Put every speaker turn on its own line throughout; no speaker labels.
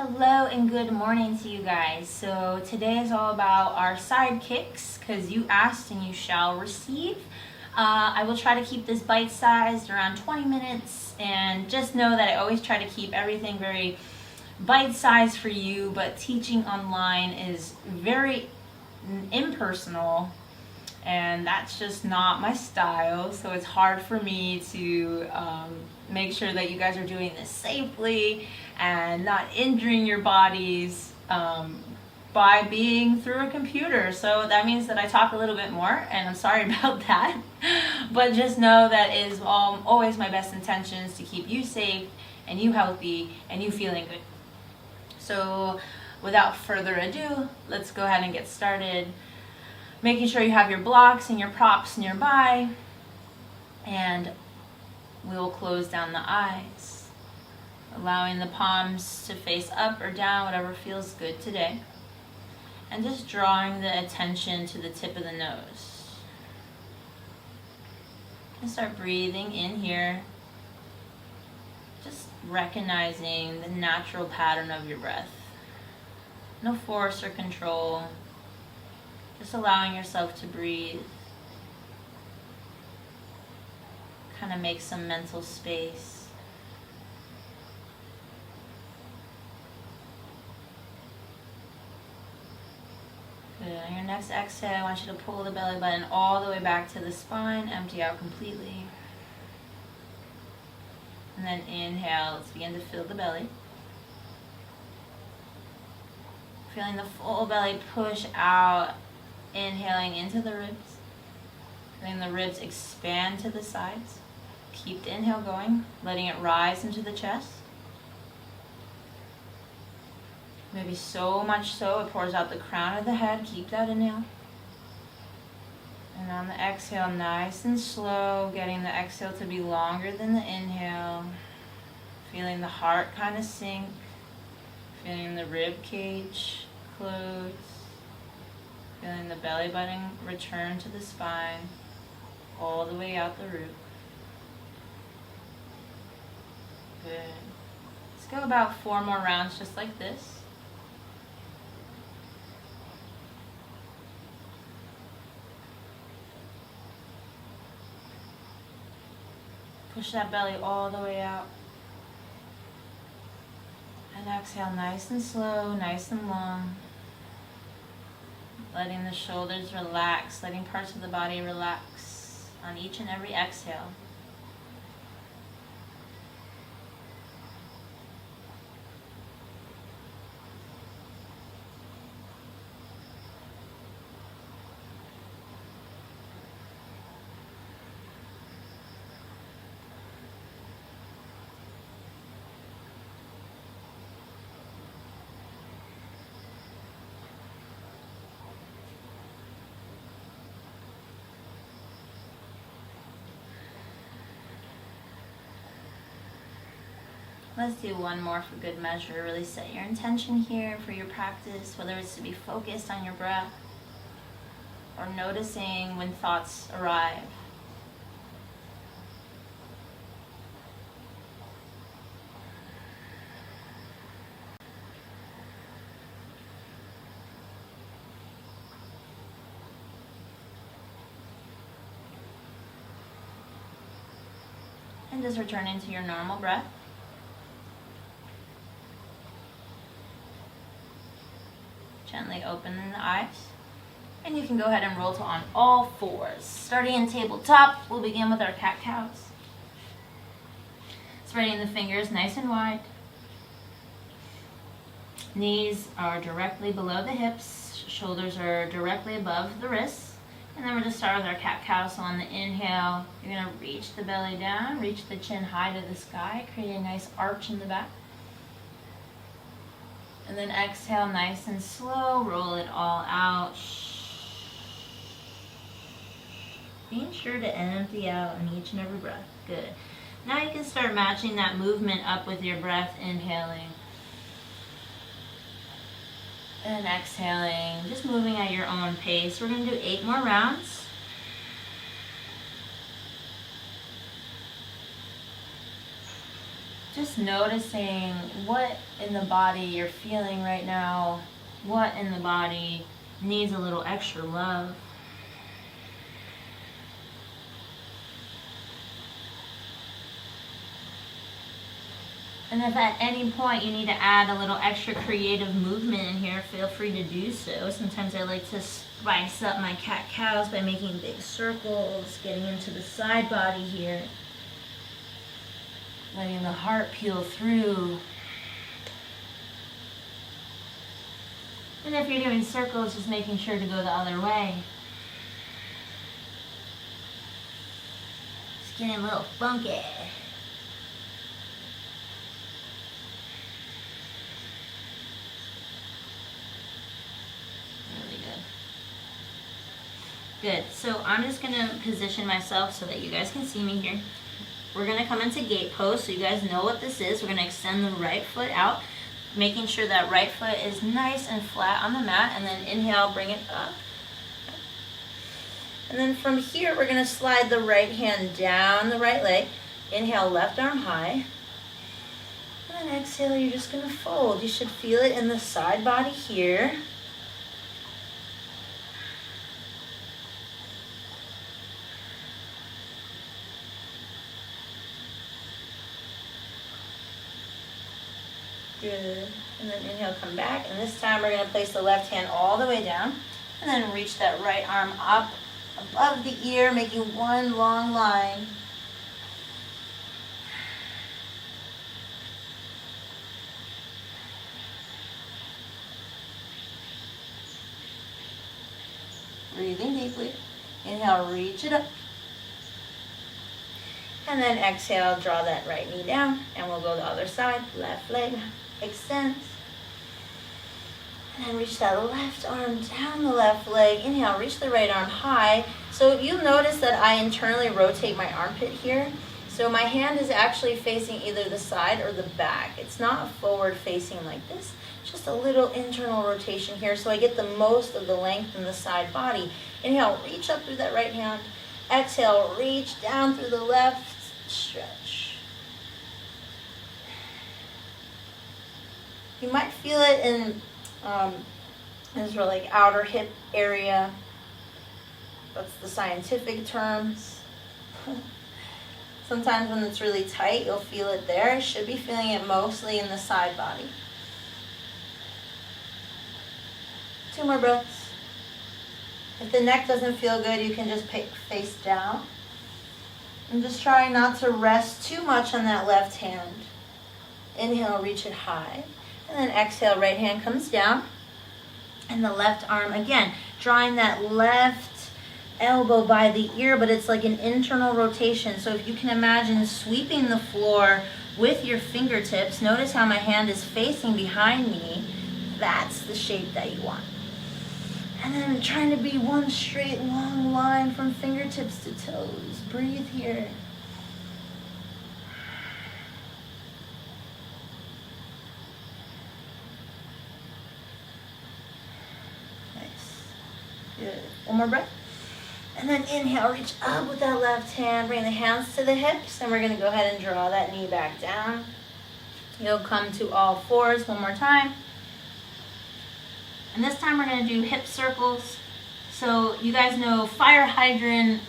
Hello and good morning to you guys. So today is all about our sidekicks because you asked and you shall receive. I will try to keep this bite-sized, around 20 minutes, and just know that I always try to keep everything very bite-sized for you, but teaching online is very impersonal and that's just not my style, so it's hard for me to make sure that you guys are doing this safely and not injuring your bodies by being through a computer. So that means that I talk a little bit more, and I'm sorry about that, but just know that it is always my best intentions to keep you safe and you healthy and you feeling good. So without further ado, let's go ahead and get started. Making sure you have your blocks and your props nearby, and we'll close down the eyes, allowing the palms to face up or down, whatever feels good today, and just drawing the attention to the tip of the nose. And start breathing in here, just recognizing the natural pattern of your breath. No force or control. Just allowing yourself to breathe. Kind of make some mental space. Good. On your next exhale, I want you to pull the belly button all the way back to the spine, empty out completely. And then inhale, let's begin to fill the belly. Feeling the full belly push out. Inhaling into the ribs, letting the ribs expand to the sides. Keep the inhale going, letting it rise into the chest. Maybe so much so it pours out the crown of the head. Keep that inhale. And on the exhale, nice and slow, getting the exhale to be longer than the inhale. Feeling the heart kind of sink, feeling the rib cage close. Feeling the belly button return to the spine, all the way out the root. Good. Let's go about 4 more rounds just like this. Push that belly all the way out. And exhale nice and slow, nice and long. Letting the shoulders relax, letting parts of the body relax on each and every exhale. Let's do one more for good measure. Really set your intention here for your practice, whether it's to be focused on your breath or noticing when thoughts arrive. And just return into your normal breath. Gently open the eyes, and you can go ahead and roll to on all fours. Starting in tabletop, we'll begin with our cat-cows. Spreading the fingers nice and wide. Knees are directly below the hips, shoulders are directly above the wrists. And then we're going to start with our cat-cow. So on the inhale, you're going to reach the belly down, reach the chin high to the sky, create a nice arch in the back. And then exhale nice and slow, roll it all out. Being sure to empty out on each and every breath. Good. Now you can start matching that movement up with your breath, inhaling and exhaling, just moving at your own pace. We're going to do 8 more rounds. Just noticing what in the body you're feeling right now, what in the body needs a little extra love. And if at any point you need to add a little extra creative movement in here, feel free to do so. Sometimes I like to spice up my cat-cows by making big circles, getting into the side body here, letting the heart peel through. And if you're doing circles, just making sure to go the other way. It's getting a little funky. Good. So I'm just going to position myself so that you guys can see me here. We're going to come into gate pose so you guys know what this is. We're going to extend the right foot out, making sure that right foot is nice and flat on the mat, and then inhale, bring it up. And then from here, we're going to slide the right hand down the right leg. Inhale, left arm high. And then exhale, you're just going to fold. You should feel it in the side body here. Good. And then inhale, come back. And this time we're going to place the left hand all the way down. And then reach that right arm up above the ear, making one long line. Breathing deeply. Inhale, reach it up. And then exhale, draw that right knee down. And we'll go the other side. Left leg extends. And then reach that left arm down the left leg. Inhale, reach the right arm high. So you'll notice that I internally rotate my armpit here. So my hand is actually facing either the side or the back. It's not forward facing like this. Just a little internal rotation here so I get the most of the length in the side body. Inhale, reach up through that right hand. Exhale, reach down through the left. Stretch. You might feel it in this like outer hip area. That's the scientific terms. Sometimes when it's really tight, you'll feel it there. You should be feeling it mostly in the side body. 2 more breaths. If the neck doesn't feel good, you can just face down. And just try not to rest too much on that left hand. Inhale, reach it high. And then exhale, right hand comes down. And the left arm, again, drawing that left elbow by the ear, but it's like an internal rotation. So if you can imagine sweeping the floor with your fingertips, notice how my hand is facing behind me. That's the shape that you want. And then trying to be one straight long line from fingertips to toes. Breathe here. Nice. Good. One more breath. And then inhale, reach up with that left hand. Bring the hands to the hips. And we're going to go ahead and draw that knee back down. You'll come to all fours one more time. And this time we're going to do hip circles. So you guys know fire hydrant,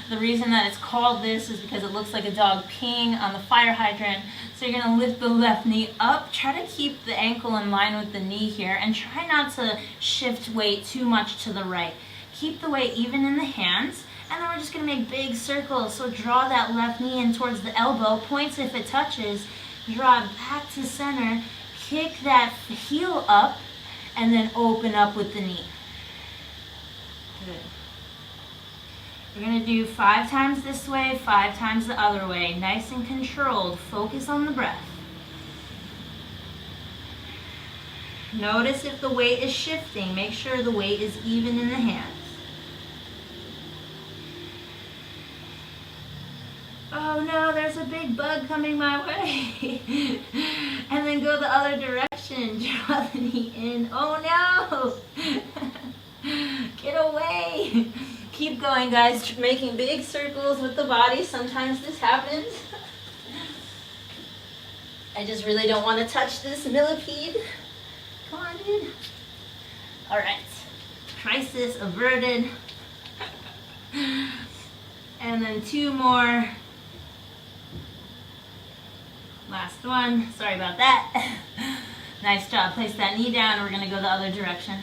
the reason that it's called this is because it looks like a dog peeing on the fire hydrant. So you're going to lift the left knee up. Try to keep the ankle in line with the knee here and try not to shift weight too much to the right. Keep the weight even in the hands. And then we're just going to make big circles. So draw that left knee in towards the elbow. Points if it touches. Draw it back to center. Kick that heel up. And then open up with the knee. Good. We're going to do 5 times this way, 5 times the other way. Nice and controlled. Focus on the breath. Notice if the weight is shifting. Make sure the weight is even in the hands. Oh no, there's a big bug coming my way. And then go the other direction. Draw the knee in. Oh no! Get away! Keep going, guys. Making big circles with the body. Sometimes this happens. I just really don't want to touch this millipede. Come on, dude. All right, crisis averted. And then 2 more. Last one, sorry about that. Nice job, place that knee down. We're gonna go the other direction.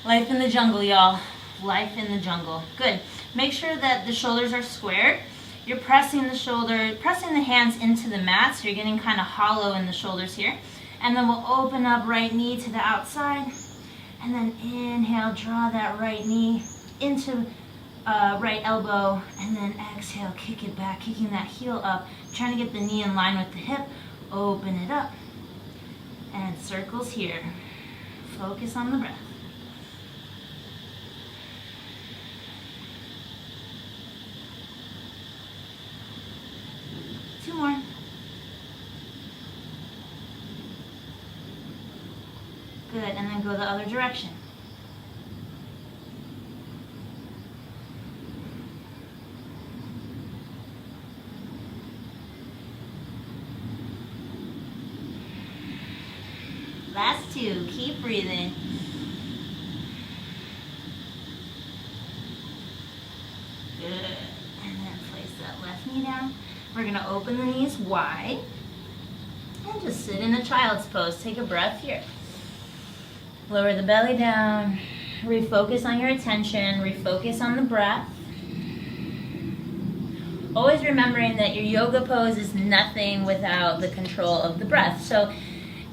Life in the jungle, y'all. Life in the jungle. Good. Make sure that the shoulders are squared. You're pressing the hands into the mat, so you're getting kind of hollow in the shoulders here. And then we'll open up right knee to the outside. And then inhale, draw that right knee into right elbow. And then exhale, kick it back, kicking that heel up. Trying to get the knee in line with the hip. Open it up. And circles here. Focus on the breath. Two more. Good, and then go the other direction. Last 2, keep breathing. Good, and then place that left knee down. We're gonna open the knees wide and just sit in a child's pose. Take a breath here. Lower the belly down, refocus on your attention, refocus on the breath. Always remembering that your yoga pose is nothing without the control of the breath. So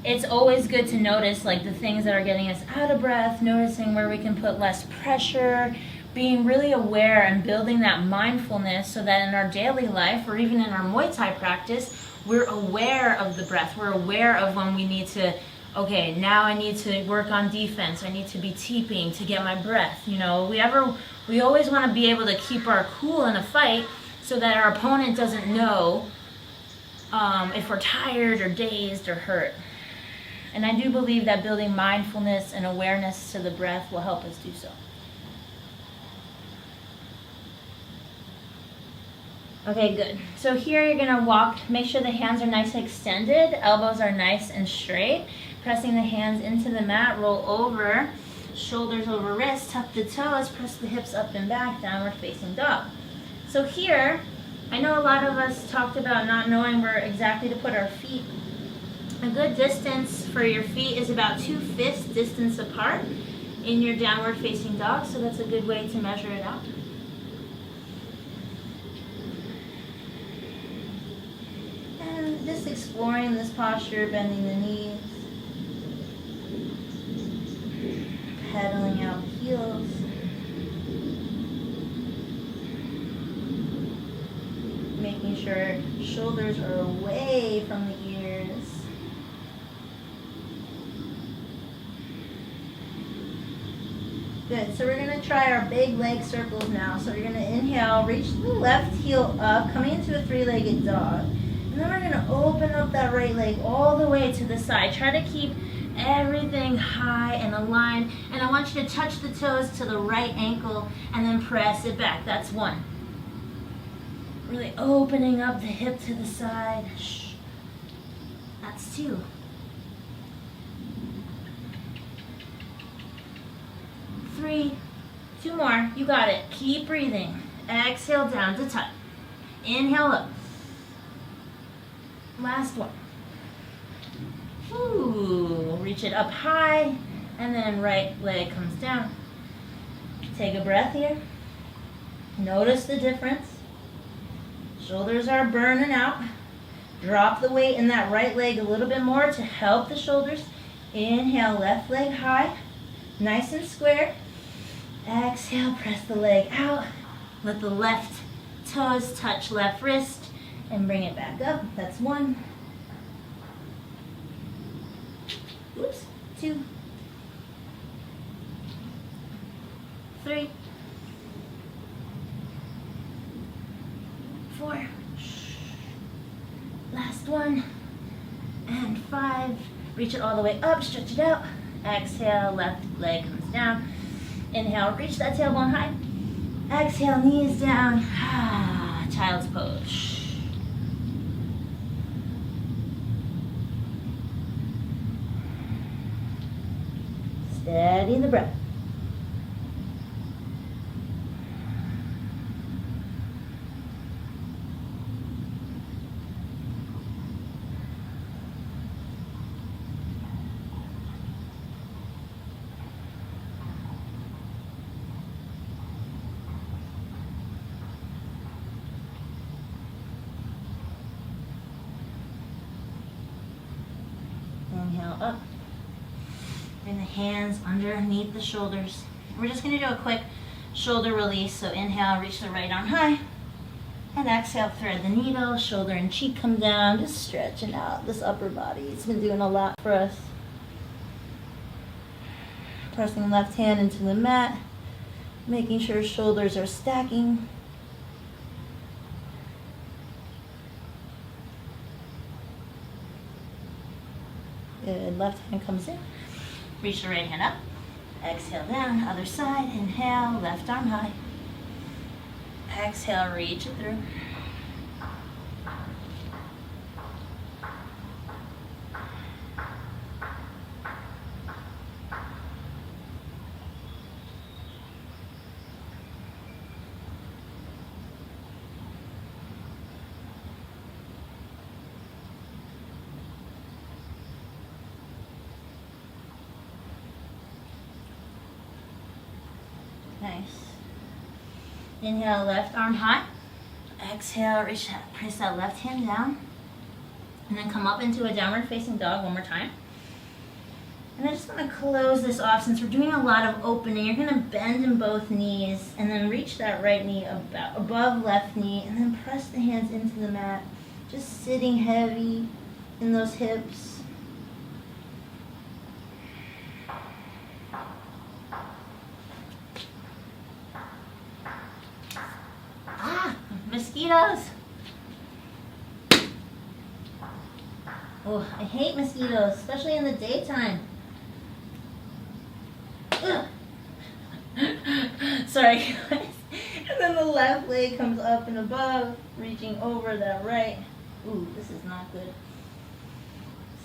it's always good to notice like the things that are getting us out of breath, noticing where we can put less pressure, being really aware and building that mindfulness so that in our daily life or even in our Muay Thai practice, we're aware of the breath. We're aware of when we need to, okay, now I need to work on defense. I need to be teeping to get my breath. You know, we always want to be able to keep our cool in a fight so that our opponent doesn't know if we're tired or dazed or hurt. And I do believe that building mindfulness and awareness to the breath will help us do so. Okay, good. So here you're gonna walk, make sure the hands are nice and extended, elbows are nice and straight, pressing the hands into the mat, roll over, shoulders over wrists, tuck the toes, press the hips up and back, downward facing dog. So here, I know a lot of us talked about not knowing where exactly to put our feet. A good distance for your feet is about 2 fists distance apart in your downward facing dog, so that's a good way to measure it out. And just exploring this posture, bending the knees, pedaling out the heels. Making sure shoulders are away from the ears. Good, so we're gonna try our big leg circles now. So we're gonna inhale, reach the left heel up, coming into a 3-legged dog. And then we're gonna open up that right leg all the way to the side. Try to keep everything high and aligned. And I want you to touch the toes to the right ankle and then press it back. That's 1. Really opening up the hip to the side. Shh. That's 2. 3, 2 more, you got it. Keep breathing. Exhale down to tuck. Inhale up. Last one. Ooh, reach it up high, and then right leg comes down. Take a breath here. Notice the difference. Shoulders are burning out. Drop the weight in that right leg a little bit more to help the shoulders. Inhale, left leg high, nice and square. Exhale, press the leg out. Let the left toes touch left wrist and bring it back up. That's 1. Oops. 2. 3. 4. Last one. And 5. Reach it all the way up, stretch it out. Exhale, left leg comes down. Inhale, reach that tailbone high. Exhale, knees down. Child's pose. Steady the breath. Inhale up. Bring the hands underneath the shoulders. We're just going to do a quick shoulder release. So inhale, reach the right arm high. And exhale, thread the needle. Shoulder and cheek come down. Just stretching out this upper body. It's been doing a lot for us. Pressing the left hand into the mat. Making sure shoulders are stacking. Good. Left hand comes in. Reach the right hand up. Exhale down. Other side. Inhale. Left arm high. Exhale. Reach it through. Nice. Inhale, left arm high. Exhale, press that left hand down. And then come up into a downward facing dog one more time. And I just want to close this off since we're doing a lot of opening. You're going to bend in both knees and then reach that right knee above left knee and then press the hands into the mat. Just sitting heavy in those hips. Mosquitoes. Oh, I hate mosquitoes, especially in the daytime. Sorry, guys. And then the left leg comes up and above, reaching over that right. Ooh, this is not good.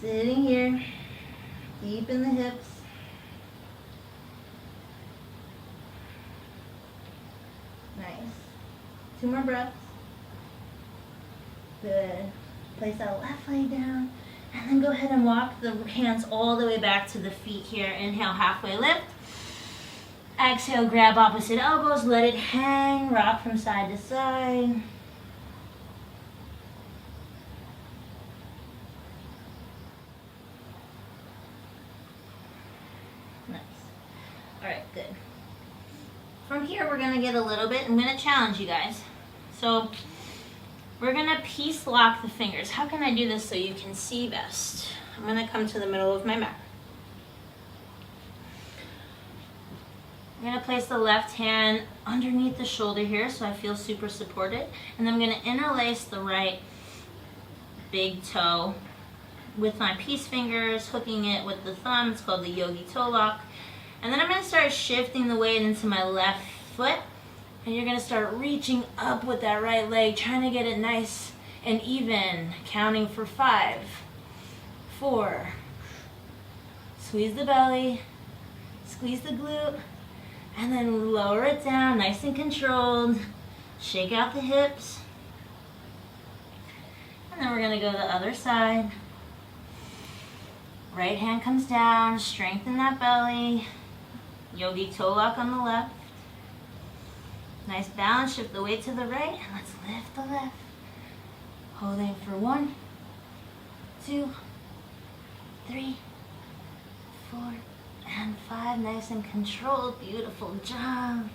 Sitting here, deep in the hips. Nice. 2 more breaths. Good. Place that left leg down. And then go ahead and walk the hands all the way back to the feet here. Inhale, halfway lift. Exhale, grab opposite elbows. Let it hang. Rock from side to side. Nice. All right, good. From here, we're going to get a little bit. I'm going to challenge you guys. So we're going to piece lock the fingers. How can I do this so you can see best? I'm going to come to the middle of my mat. I'm going to place the left hand underneath the shoulder here so I feel super supported. And then I'm going to interlace the right big toe with my peace fingers, hooking it with the thumb. It's called the yogi toe lock. And then I'm going to start shifting the weight into my left foot. And you're going to start reaching up with that right leg, trying to get it nice and even. Counting for 5, 4. Squeeze the belly. Squeeze the glute. And then lower it down, nice and controlled. Shake out the hips. And then we're going to go to the other side. Right hand comes down, strengthen that belly. Yogi toe lock on the left. Nice balance, shift the weight to the right, and let's lift the left. Holding for 1, 2, 3, 4, and 5. Nice and controlled, beautiful job.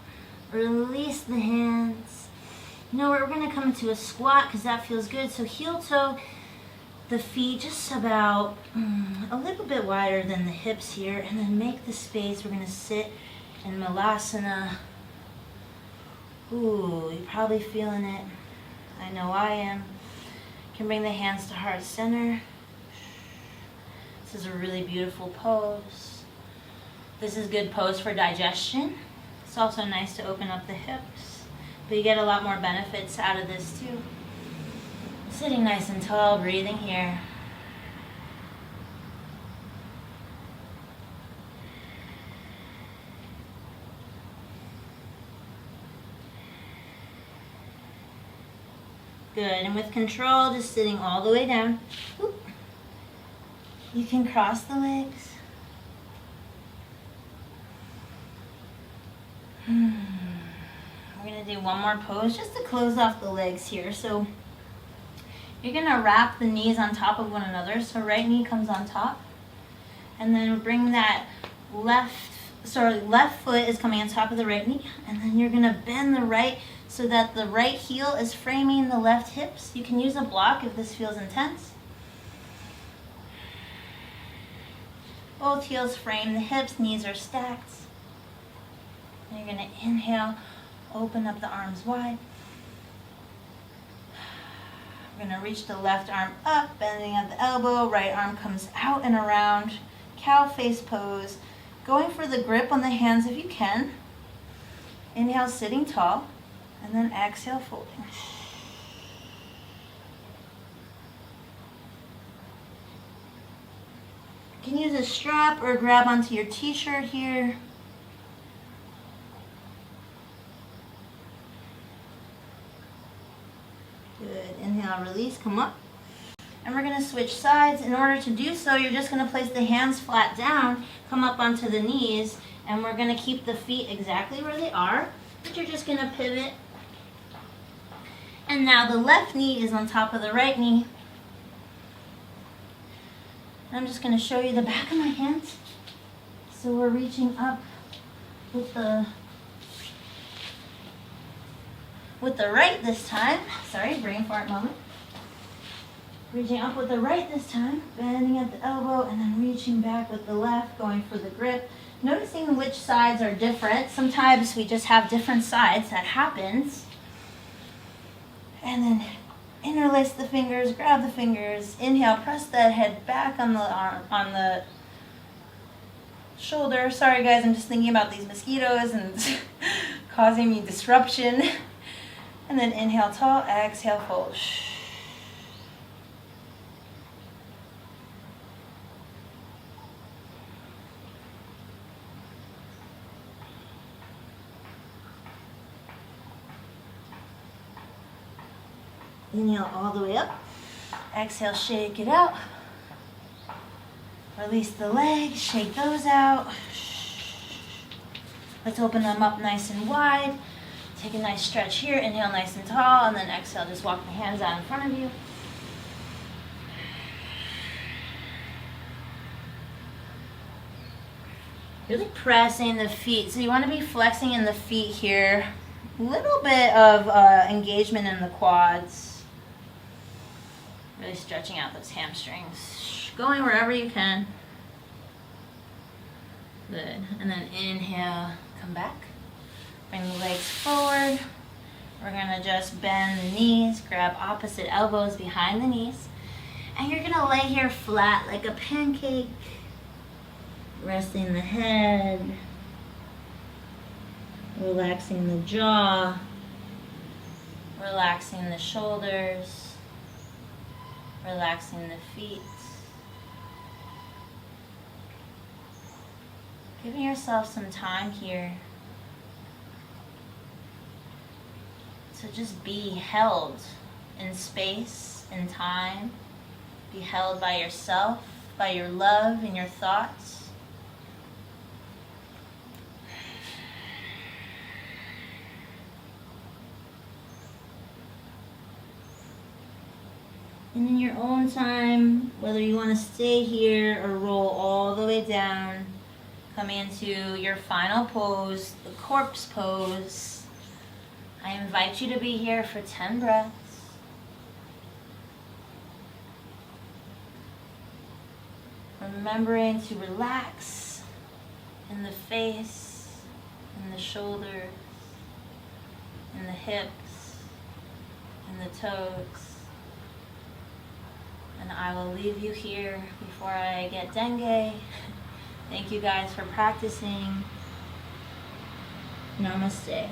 Release the hands. You know, we're going to come into a squat because that feels good. So heel toe, the feet just about a little bit wider than the hips here, and then make the space. We're going to sit in Malasana. Ooh, you're probably feeling it. I know I am. You can bring the hands to heart center. This is a really beautiful pose. This is good pose for digestion. It's also nice to open up the hips, but you get a lot more benefits out of this too. Sitting nice and tall, breathing here. Good, and with control, just sitting all the way down. Oop. You can cross the legs. We're gonna do one more pose just to close off the legs here. So you're gonna wrap the knees on top of one another. So right knee comes on top, and then bring that left foot is coming on top of the right knee, and then you're gonna bend the right so that the right heel is framing the left hips. You can use a block if this feels intense. Both heels frame the hips, knees are stacked. And you're gonna inhale, open up the arms wide. We're gonna reach the left arm up, bending at the elbow, right arm comes out and around, cow face pose. Going for the grip on the hands if you can. Inhale, sitting tall, and then exhale, folding. You can use a strap or grab onto your t-shirt here. Good. Inhale, release, come up. And we're going to switch sides. In order to do so, you're just going to place the hands flat down, come up onto the knees, and we're going to keep the feet exactly where they are, but you're just going to pivot. And now the left knee is on top of the right knee. And I'm just going to show you the back of my hands. So we're reaching up with the right this time. Sorry, brain fart moment. Reaching up with the right this time, bending at the elbow, and then reaching back with the left, going for the grip. Noticing which sides are different. Sometimes we just have different sides, that happens. And then interlace the fingers, grab the fingers, inhale, press that head back on the arm, on the shoulder. Sorry guys, I'm just thinking about these mosquitoes and causing me disruption. And then inhale tall, exhale fold. Inhale all the way up. Exhale, shake it out. Release the legs, shake those out. Let's open them up nice and wide. Take a nice stretch here. Inhale nice and tall, and then exhale, just walk the hands out in front of you. Really pressing the feet. So you want to be flexing in the feet here. A little bit of engagement in the quads. Really stretching out those hamstrings. Going wherever you can. Good. And then inhale, come back. Bring the legs forward. We're going to just bend the knees, grab opposite elbows behind the knees. And you're going to lay here flat like a pancake. Resting the head. Relaxing the jaw. Relaxing the shoulders. Relaxing the feet. Giving yourself some time here to just be held in space and time. Be held by yourself, by your love and your thoughts. And in your own time, whether you want to stay here or roll all the way down, come into your final pose, the corpse pose. I invite you to be here for 10 breaths. Remembering to relax in the face, in the shoulders, in the hips, in the toes. And I will leave you here before I get dengue. Thank you guys for practicing. Namaste.